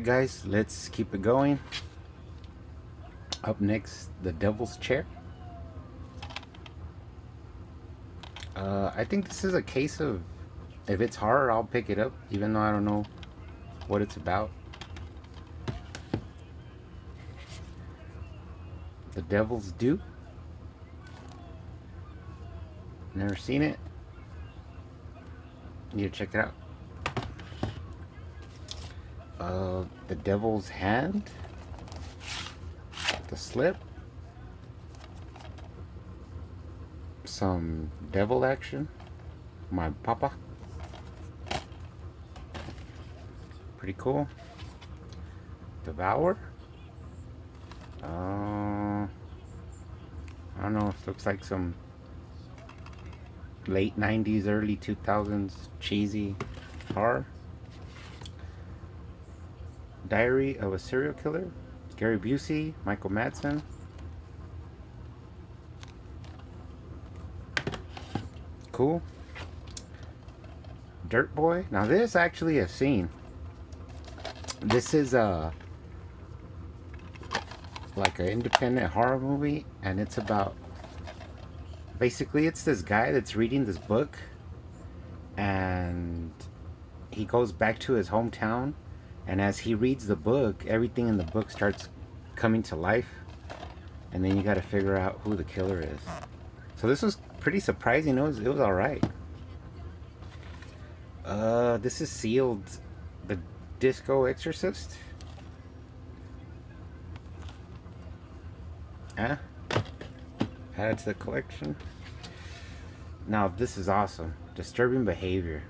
guys, let's keep it going. Up next, The Devil's Chair. I think this is a case of, if it's horror, I'll pick it up, even though I don't know what it's about. The Devil's Due. Never seen it. Need to check it out. The Devil's Hand. The Slip. Some devil action. My papa. Pretty cool. Devour. I don't know. It looks like some late 90s, early 2000s cheesy horror. Diary of a Serial Killer. Gary Busey, Michael Madsen. Cool. Dirt Boy. Now this actually I've seen. This is like an independent horror movie, and it's about, basically it's this guy that's reading this book, and he goes back to his hometown, and as he reads the book, everything in the book starts coming to life, and then you got to figure out who the killer is. So this was pretty surprising. It was all right. This is sealed. The Disco Exorcist. Add it to the collection. Now this is awesome. Disturbing Behavior.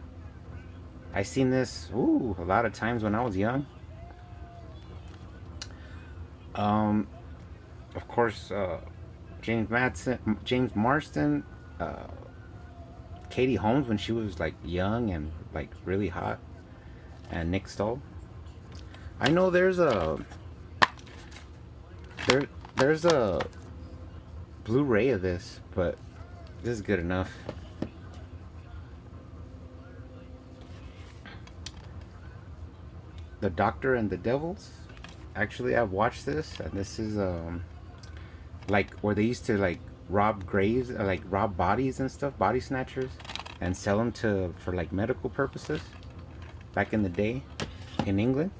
I seen this a lot of times when I was young. Of course, James Marsden, Katie Holmes when she was like young and like really hot, and Nick Stoll. I know there's a Blu-ray of this, but this is good enough. The Doctor and the Devils. Actually, I've watched this, and this is like where they used to like rob graves, like rob bodies and stuff, body snatchers, and sell them for like medical purposes back in the day in England.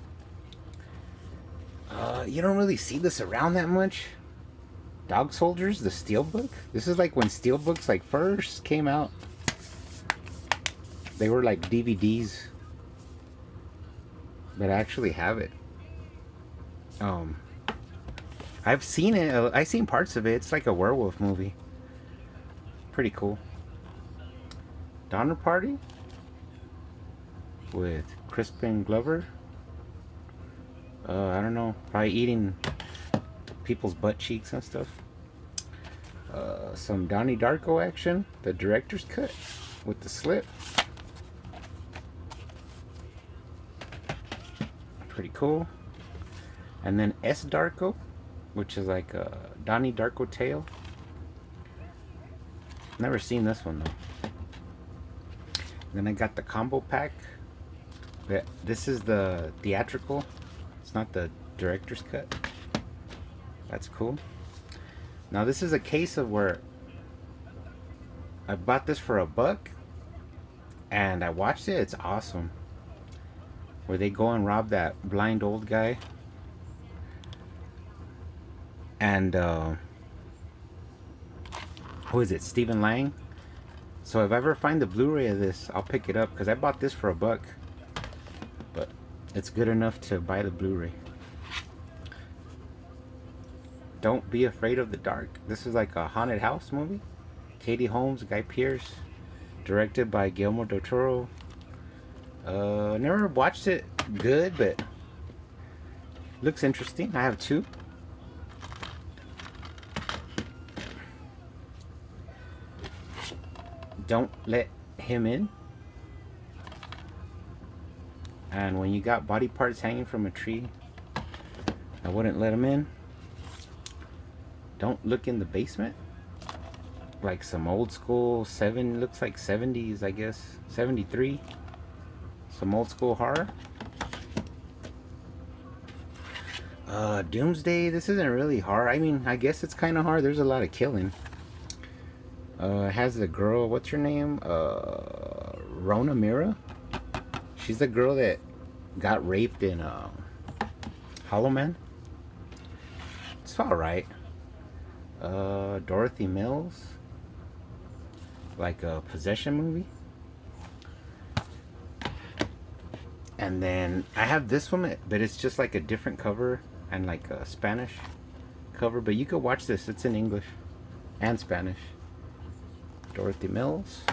You don't really see this around that much. Dog Soldiers, the Steelbook. This is like when Steelbooks like first came out. They were like DVDs, but I actually have it. I've seen it. I've seen parts of it. It's like a werewolf movie. Pretty cool. Donner Party with Crispin Glover. I don't know. Probably eating people's butt cheeks and stuff. Some Donnie Darko action. The director's cut with the slip. Pretty cool. And then S. Darko, which is like a Donnie Darko tale. Never seen this one though. Then I got the combo pack. This is the theatrical. It's not the director's cut. That's cool. Now this is a case of where I bought this for $1 and I watched it. It's awesome. Where they go and rob that blind old guy. And who is it? Stephen Lang. So if I ever find the Blu-ray of this, I'll pick it up because I bought this for $1, but it's good enough to buy the Blu-ray. Don't Be Afraid of the Dark. This is like a haunted house movie. Katie Holmes, Guy Pearce, directed by Guillermo del Toro. Never watched it good, but looks interesting. I have 2. Don't Let Him In. And when you got body parts hanging from a tree, I wouldn't let him in. Don't Look in the Basement. Like some old school looks like 70s, I guess. 73. Some old school horror. Doomsday, this isn't really hard. I mean, I guess it's kind of hard. There's a lot of killing. It has the girl, what's her name? Rona Mira. She's the girl that got raped in Hollow Man. It's alright. Dorothy Mills. Like a possession movie. And then I have this one, but it's just like a different cover and like a Spanish cover. But you could watch this. It's in English and Spanish. Dorothy Mills.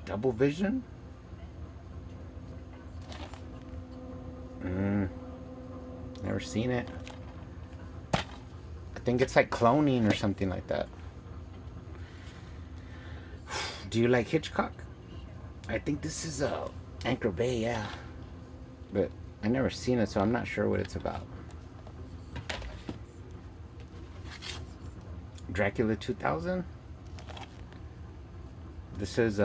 Double Vision. Never seen it. I think it's like cloning or something like that. Do you like Hitchcock? I think this is Anchor Bay, yeah. But I never seen it, so I'm not sure what it's about. Dracula 2000. This is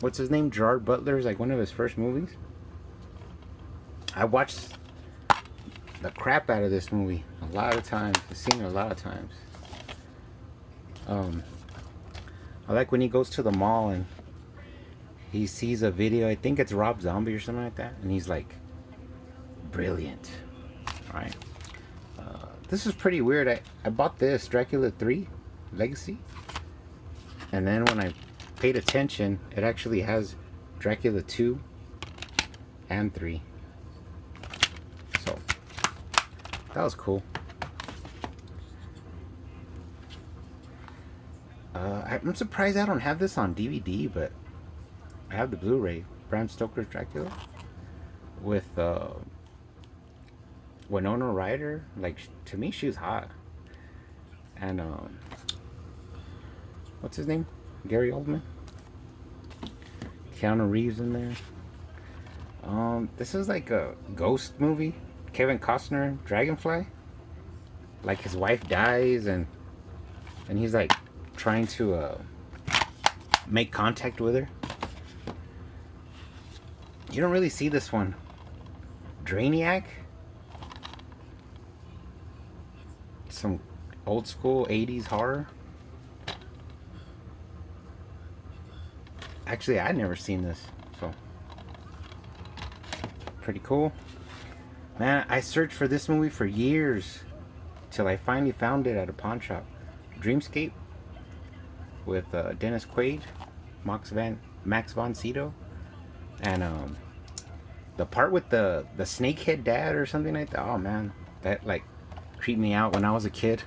what's his name? Gerard Butler's like one of his first movies. I watched the crap out of this movie a lot of times. I've seen it a lot of times. I like when he goes to the mall and he sees a video. I think it's Rob Zombie or something like that, and he's like, brilliant. All right. This is pretty weird. I bought this Dracula 3 Legacy, and then when I paid attention, it actually has Dracula 2 and 3. So that was cool. I'm surprised I don't have this on DVD, but I have the Blu-ray. Bram Stoker's Dracula with Winona Ryder. Like, to me, she was hot. And what's his name? Gary Oldman. Keanu Reeves in there. This is like a ghost movie. Kevin Costner, Dragonfly. Like, his wife dies and he's like trying to make contact with her. You don't really see this one. Drainiac. Some old school 80s horror. Actually, I'd never seen this, so pretty cool. Man, I searched for this movie for years till I finally found it at a pawn shop. Dreamscape with Dennis Quaid, Max von Sydow, and the part with the snakehead dad or something like that. Oh man, that like creeped me out when I was a kid.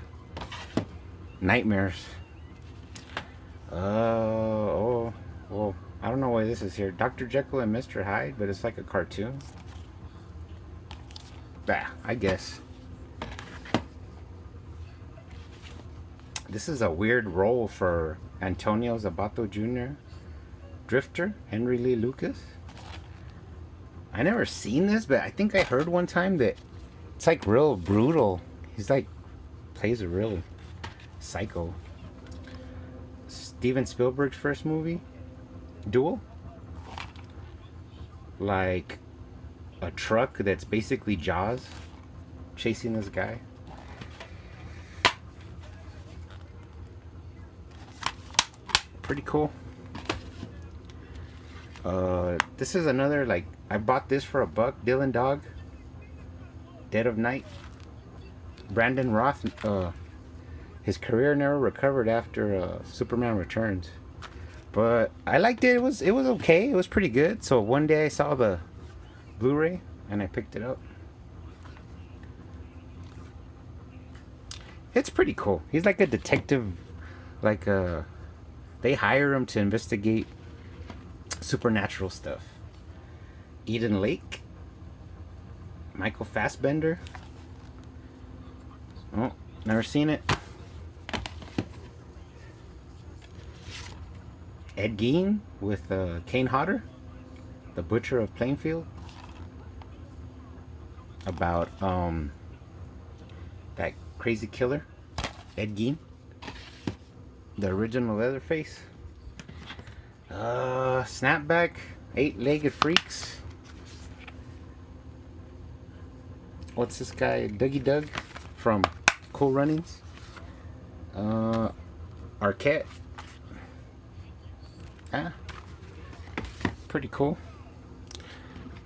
Nightmares. Oh, well, I don't know why this is here. Dr. Jekyll and Mr. Hyde, but it's like a cartoon. Bah, I guess. This is a weird role for Antonio Zabato Jr. Drifter, Henry Lee Lucas. I never seen this, but I think I heard one time that it's like real brutal. He's like plays a real psycho. Steven Spielberg's first movie, Duel. Like a truck that's basically Jaws chasing this guy. Pretty cool. This is another, like, I bought this for $1. Dylan Dog, Dead of Night. Brandon Roth, his career never recovered after Superman Returns, but I liked it. It was okay. It was pretty good. So one day I saw the Blu-ray and I picked it up. It's pretty cool. He's like a detective. Like they hire him to investigate supernatural stuff. Eden Lake. Michael Fassbender. Oh, never seen it. Ed Gein with Kane Hodder, the Butcher of Plainfield. About that crazy killer, Ed Gein, the original Leatherface. Snapback, Eight-Legged Freaks. what's this guy? Dougie Doug from Cool Runnings. Arquette. Ah, pretty cool.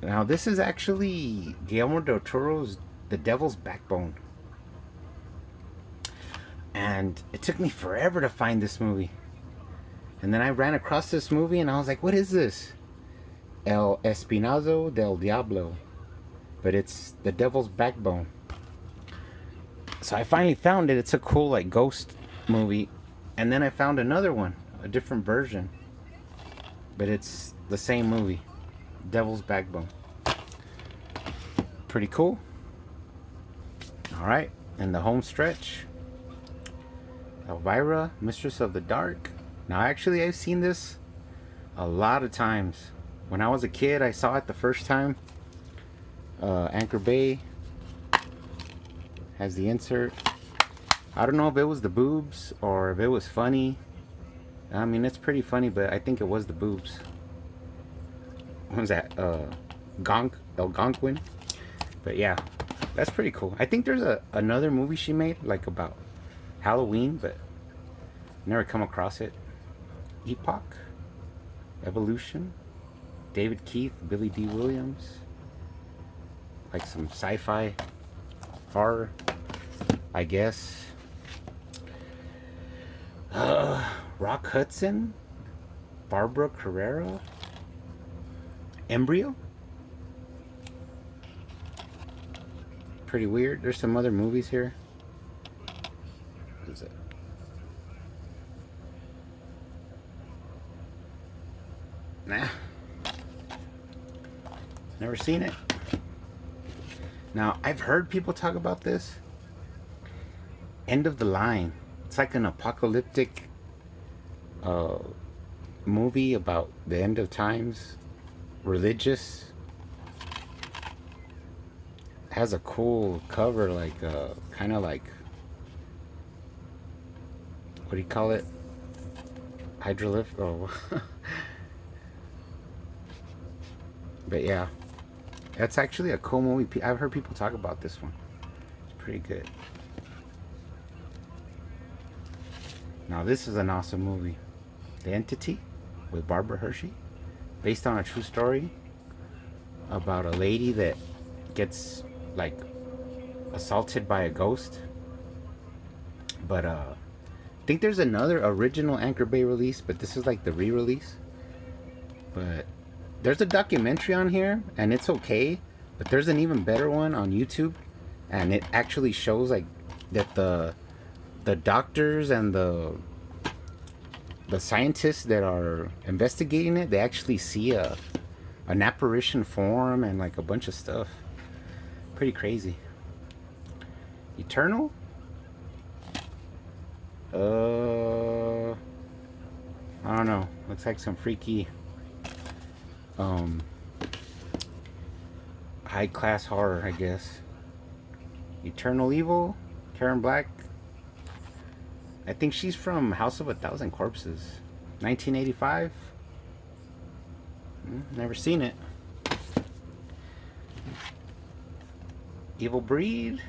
Now this is actually Guillermo del Toro's The Devil's Backbone. And it took me forever to find this movie. And then I ran across this movie and I was like, what is this? El Espinazo del Diablo. But it's The Devil's Backbone. So I finally found it. It's a cool like ghost movie. And then I found another one, a different version. But it's the same movie. Devil's Backbone. Pretty cool. Alright, and the home stretch. Elvira, Mistress of the Dark. Now actually I've seen this a lot of times. When I was a kid I saw it the first time. Anchor Bay has the insert. I don't know if it was the boobs or if it was funny. I mean, it's pretty funny, but I think it was the boobs. What was that? Algonquin. But yeah, that's pretty cool. I think there's another movie she made, like about Halloween, but never come across it. Epoch, Evolution, David Keith, Billy D. Williams. Like some sci-fi horror, I guess. Rock Hudson, Barbara Carrera, Embryo. Pretty weird. There's some other movies here. What is it? Nah. Never seen it. Now, I've heard people talk about this. End of the Line. It's like an apocalyptic movie about the end of times. Religious. Has a cool cover, like kind of like, what do you call it? Hydrolift. Oh. But yeah, that's actually a cool movie. I've heard people talk about this one. It's pretty good. Now this is an awesome movie. The Entity with Barbara Hershey, based on a true story about a lady that gets like assaulted by a ghost. But I think there's another original Anchor Bay release, but this is like the re-release. But there's a documentary on here and it's okay, but there's an even better one on YouTube, and it actually shows like that the doctors and the scientists that are investigating it, they actually see an apparition form and like a bunch of stuff. Pretty crazy. Eternal? I don't know. Looks like some freaky high class horror, I guess. Eternal Evil, Karen Black. I think she's from House of a Thousand Corpses. 1985. Never seen it. Evil Breed.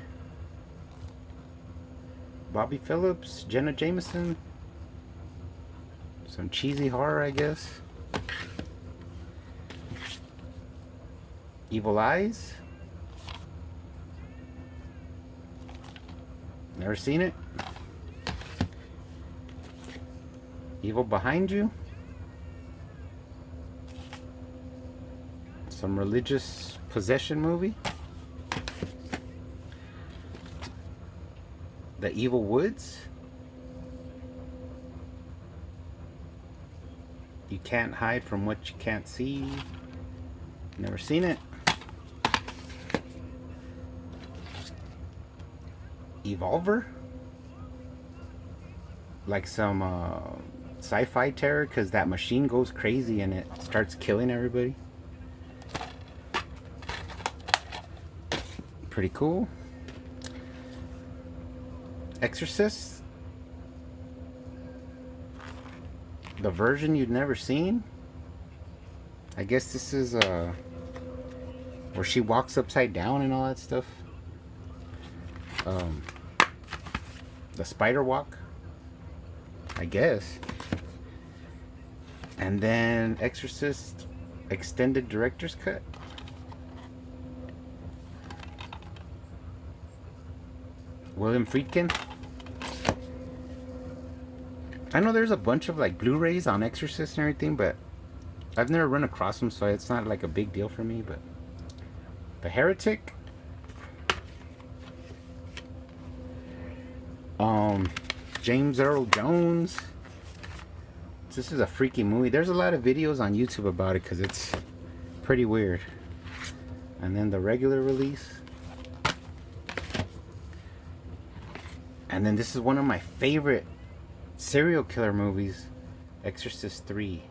Bobby Phillips, Jenna Jameson. Some cheesy horror, I guess. Evil Eyes. Never seen it. Evil Behind You. Some religious possession movie. The Evil Woods. You Can't Hide from What You Can't See. Never seen it. Evolver. Like some sci-fi terror, because that machine goes crazy and it starts killing everybody. Pretty cool. Exorcist. The version you'd never seen. I guess this is where she walks upside down and all that stuff. um, the Spider Walk, I guess. And then Exorcist Extended Director's Cut. William Friedkin. I know there's a bunch of like Blu-rays on Exorcist and everything, but I've never run across them, so it's not like a big deal for me. But The Heretic, James Earl Jones. This is a freaky movie. There's a lot of videos on YouTube about it because it's pretty weird. And then the regular release. And then this is one of my favorite serial killer movies, Exorcist 3.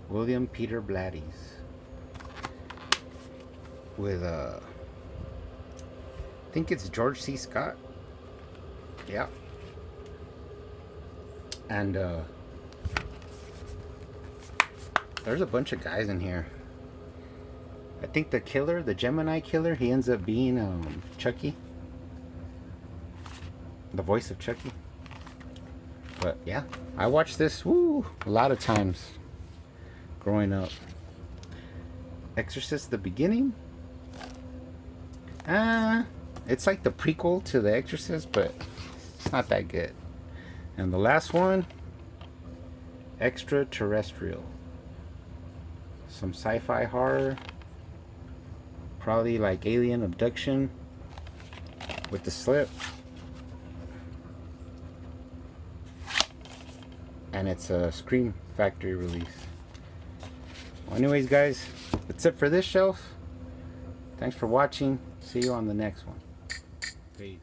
William Peter Blatty's. With I think it's George C. Scott. Yeah. And there's a bunch of guys in here. I think the killer, the Gemini killer, he ends up being Chucky. The voice of Chucky. But yeah, I watched this a lot of times growing up. Exorcist the beginning. It's like the prequel to The Exorcist, but it's not that good. And the last one, Extraterrestrial. Some sci-fi horror. Probably like alien abduction with the slip. And it's a Scream Factory release. Well, anyways, guys, that's it for this shelf. Thanks for watching. See you on the next one. Peace.